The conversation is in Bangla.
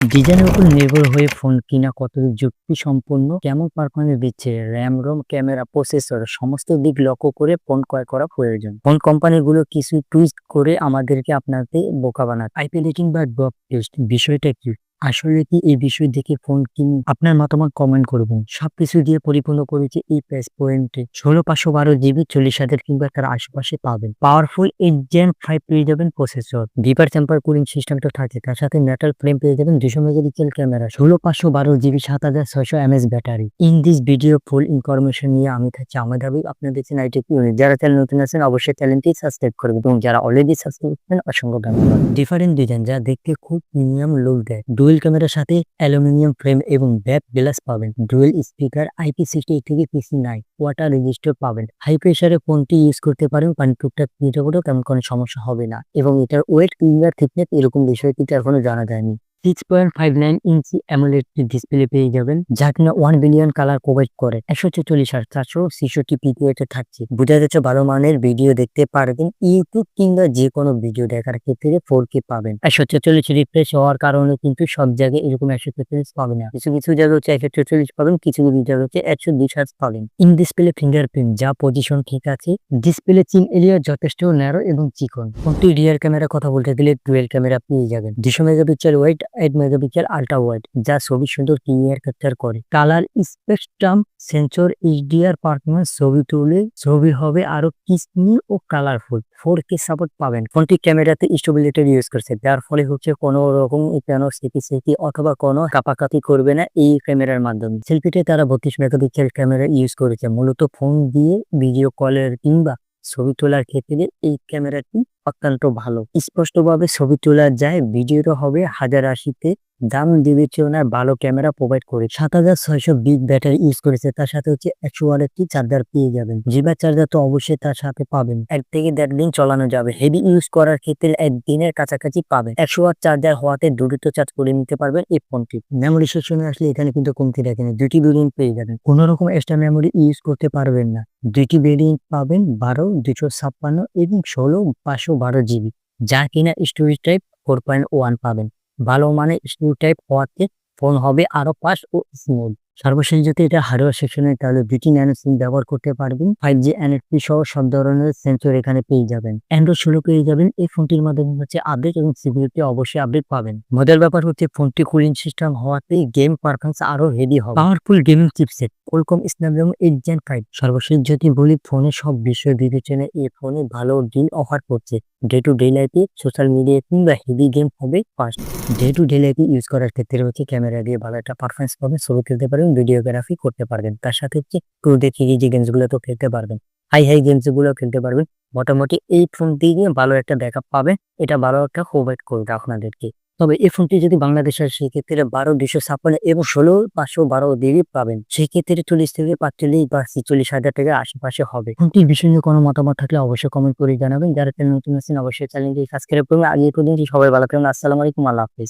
ডিজাইনের উপর নির্ভর হয়ে ফোন কিনা কতটুকু যুক্তিসম্পন্ন, কেমন পারফরম্যান্স দিচ্ছে, র্যাম, রোম, ক্যামেরা, প্রসেসর সমস্ত দিক লক্ষ্য করে ফোন ক্রয় করা প্রয়োজন। ফোন কোম্পানিগুলো কিছু টুইস্ট করে আমাদেরকে আপনাদের বোকা বানায়। আইপি রেটিং বা ড্রপ টেস্ট বিষয়টা কি? আসলে কি এই বিষয় দেখে ফোন কিনুন? আপনার মতামত কমেন্ট করবেন। সবকিছু দিয়ে পরিপূর্ণ করেছে এই প্রাইস পয়েন্টে 16/512 GB 40,000 কিংবা তার আশেপাশে পাবেন। পাওয়ারফুল 8 Gen 5 পেয়ে যাবেন প্রসেসর, ডিপার টেম্পার কুলিং সিস্টেমটা থাকে, তার সাথে মেটাল ফ্রেম পেয়ে যাবেন, 200 megapixel camera, 16/512 GB 7,600 mAh battery. In this video full information নিয়ে আমি থাকছি আহমেদ হাবিব। আপনাদের দেখছেন আইটি ইউনিট। যারা চ্যানেল নতুন আছেন অবশ্যই চ্যানেলটি সাবস্ক্রাইব করবেন এবং যারা অলরেডি সাবস্ক্রাইব করেছেন অসংখ্য ধন্যবাদ। ডিফারেন্ট ডিজাইন যা দেখতে খুব প্রিমিয়াম লুক দেয়। ডুয়েল ক্যামেরার সাথে অ্যালুমিনিয়াম ফ্রেম এবং ব্যাক গ্লাস পাবেন। ডুয়েল স্পিকার IP68 থেকে PC9 ওয়াটার রেজিস্টার পাবেন। হাই প্রেসারে ফোনটি ইউজ করতে পারেন, পানি টুকটাক দিতে পারেও তেমন কোনো সমস্যা হবে না এবং এটার ওয়েট কিংবা থিকনেস এরকম বিষয় কিন্তু এখনো জানা যায়নি। 6.59 ইঞ্চি অ্যামোলেড ডিসপ্লে পেয়ে যাবেন, যা কিনা 1 বিলিয়ন কালার প্রোভাইড করে। 144/466 পিপিআইতে থাকছে। বোঝা যাচ্ছে ভালো মানের ভিডিও দেখতে পারবেন। ইউটিউব কিংবা যে কোনো ভিডিও দেখার ক্ষেত্রে 4K পাবেন। 144 রিফ্রেশ হওয়ার কারণে কিন্তু সব জায়গায় এরকম 144 পাবেন না। কিছু কিছু জায়গায় হচ্ছে 144 পাবেন, কিছু কিছু জায়গায় হচ্ছে 120 হার্টজ পাবেন। ইন ডিসপ্লে ফিঙ্গারপ্রিন্ট যা পজিশন ঠিক আছে। ডিসপ্লে চিন এরিয়া যথেষ্ট ন্যারো এবং চিকন। ফোনটি রিয়ার ক্যামেরা কথা বলতে গেলে ডুয়েল ক্যামেরা পেয়ে যাবেন। 200 megapixel wide, 8 megapixel ultra wide, যা ছবি সুন্দর ক্লিয়ার ক্যাপচার করে। Colour spectrum sensor HDR performance, ছবি তুলে ছবি হবে আরো ক্রিস্পি ও কালারফুল। 4K সাপোর্ট পাবেন। ফোনটি ক্যামেরাতে স্টেবিলাইজার ইউজ করছে, যার ফলে হচ্ছে কোনো রকম কেন সেকি অথবা কোনো কাপাকাপি করবে না এই ক্যামেরার মাধ্যমে। সেলফিতে তারা 32 মেগাপিক্সেল ক্যামেরা ইউজ করেছে, মূলত ফোন দিয়ে ভিডিও কলের কিংবা ছবি তোলার ক্ষেত্রে এই ক্যামেরাটি অত্যন্ত ভালো। স্পষ্টভাবে ছবি তোলা যায়, ভিডিওটা হবে 1080-তে। দাম বিবেচনায় ভালো ক্যামেরা প্রোভাইড করে। 7,600 বিগ ব্যাটারি ইউজ করেছে, তার সাথে হচ্ছে 100 ওয়াটের একটি চার্জার পেয়ে যাবেন। জিবা চার্জার তো অবশ্যই তার সাথে পাবেন। 1 থেকে 1.5 দিন চালানো যাবে। হেভি ইউজ করার ক্ষেত্রে 1 দিনের কাছাকাছি পাবেন। 100 ওয়াট চার্জার হওয়াতে দ্রুত চার্জ করে নিতে পারবেন এই ফোনটি। মেমোরি সেকশনে আসলে এখানে কিন্তু কমতি রাখেনি, 2টি ভেরিয়েন্ট পেয়ে যাবেন। কোনো রকম এক্সট্রা মেমোরি ইউজ করতে পারবেন না। 2টি ভেরিয়েন্ট পাবেন, 12, 256 এবং 16/512 GB, যা কিনা স্টোরেজ টাইপ 4.1 পাবেন। ভালো মানে স্টোরেজ টাইপ হওয়াতে ফোন হবে আরো ফাস্ট ও স্মুথ। সর্বশেষ যদি এটা হার্ডওয়্যার সেকশনে তাহলে 2টি ন্যানো সিম ব্যবহার করতে পারবেন। 5G NFC সহ সব ধরনের সেন্সর এখানে পেয়ে যাবেন। অ্যান্ড্রয়েড 16 পেয়ে যাবেন। এই ফোনটির মাধ্যমে হচ্ছে আপডেট এবং সিকিউরিটি অবশ্যই আপডেট পাবেন। মজার ব্যাপার হচ্ছে ফোনটি কুলিং সিস্টেম হওয়াতে গেম পারফরম্যান্স আরো হেভি হবে। Powerful gaming chipset Qualcomm Snapdragon 8 Gen 5। সর্বশেষ যদি বলি ফোনে সব বিষয় বিবেচনায় এই ফোনে ভালো ডিল অফার করছে। ডে টু ডে লাইফে সোশ্যাল মিডিয়া কিংবা হেভি গেম হবে ফাস্ট। ডে টু ডে লাইফে ইউজ করার ক্ষেত্রে হচ্ছে ক্যামেরা দিয়ে ভালো একটা পারফরমেন্স পাবেন, ছবি তুলতে পারবেন, ভিডিওগ্রাফি করতে পারবেন। তার সাথে হচ্ছে 2D 3D গেমস গুলো তো খেলতে পারবেন, হাই গেমস গুলো খেলতে পারবেন। মোটামুটি এই ফোন দিয়ে ভালো একটা ব্যাকআপ পাবেন, এটা ভালো একটা প্রোভাইড করবে আপনাদেরকে। তবে এই ফোনটি যদি বাংলাদেশের সেক্ষেত্রে 12,256 এবং 16/512 পাবেন, সেক্ষেত্রে 40 থেকে 45 বা 46,000 টাকার আশেপাশে হবে। ফোনটির বিষয় নিয়ে কোনো মতামত থাকলে অবশ্যই কমেন্ট করে জানাবেন। যারা চ্যানেল নতুন আছেন অবশ্যই চ্যানেলটি সাবস্ক্রাইব করবেন। আগে পর্যন্ত সবাই ভালো থাকবেন। আসসালামু আলাইকুম, আল্লাহ হাফেজ।